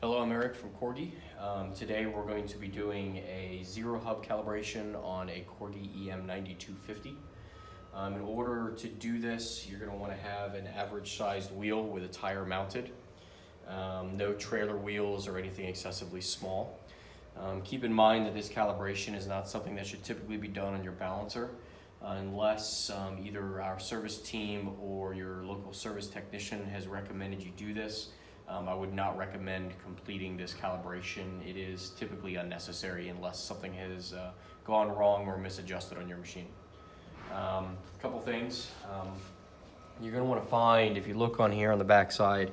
Hello, I'm Eric from Corghi. Today we're going to be doing a zero hub calibration on a Corghi EM9250. In order to do this, you're going to want to have an average sized wheel with a tire mounted. No trailer wheels or anything excessively small. Keep in mind that this calibration is not something that should typically be done on your balancer unless either our service team or your local service technician has recommended you do this. I would not recommend completing this calibration. It is typically unnecessary unless something has gone wrong or misadjusted on your machine. A couple things. You're going to want to find, if you look on here on the back side,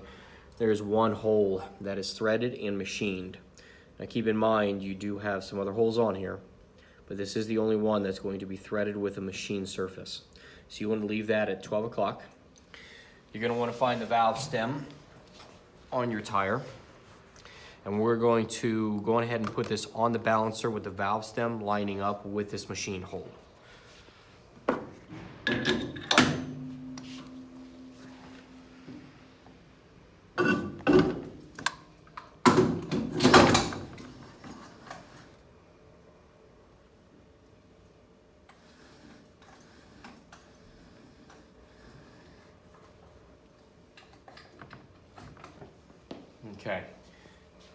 there's one hole that is threaded and machined. Now keep in mind you do have some other holes on here, but this is the only one that's going to be threaded with a machine surface. So you want to leave that at 12 o'clock. You're going to want to find the valve stem on your tire, and we're going to go ahead and put this on the balancer with the valve stem lining up with this machine hole. Okay,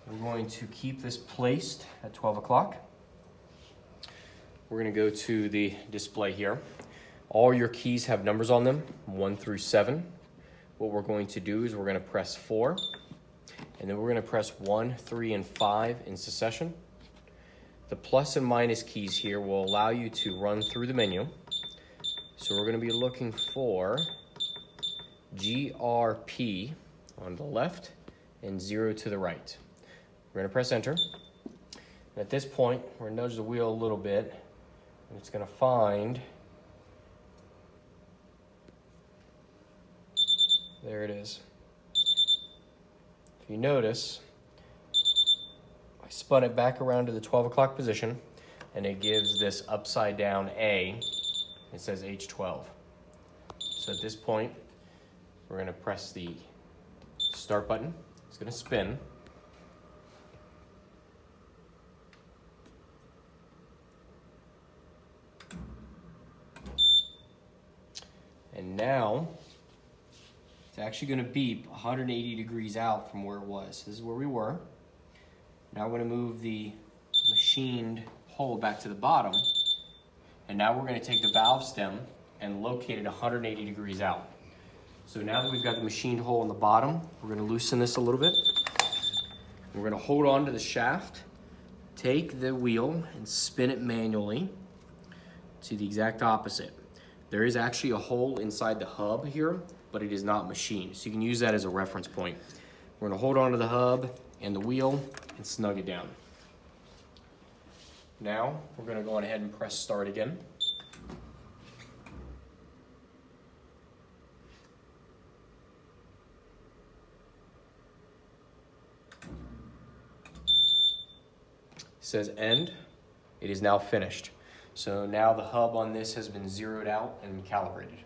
we're going to keep this placed at 12 o'clock. We're going to go to the display here. All your keys have numbers on them, 1 through 7. What we're going to do is we're going to press 4, and then we're going to press 1, 3, and 5 in succession. The plus and minus keys here will allow you to run through the menu. So we're going to be looking for GRP on the left and 0 to the right. We're going to press enter. And at this point, we're going to nudge the wheel a little bit, and it's going to find, there it is. If you notice, I spun it back around to the 12 o'clock position, and it gives this upside down A. It says H12. So at this point, we're going to press the start button. It's going to spin. And now it's actually going to beep 180 degrees out from where it was. This is where we were. Now we're going to move the machined hole back to the bottom. And now we're going to take the valve stem and locate it 180 degrees out. So now that we've got the machined hole in the bottom, we're going to loosen this a little bit. We're going to hold on to the shaft, take the wheel and spin it manually to the exact opposite. There is actually a hole inside the hub here, but it is not machined. So you can use that as a reference point. We're going to hold on to the hub and the wheel and snug it down. Now we're going to go on ahead and press start again. Says end. It is now finished. So now the hub on this has been zeroed out and calibrated.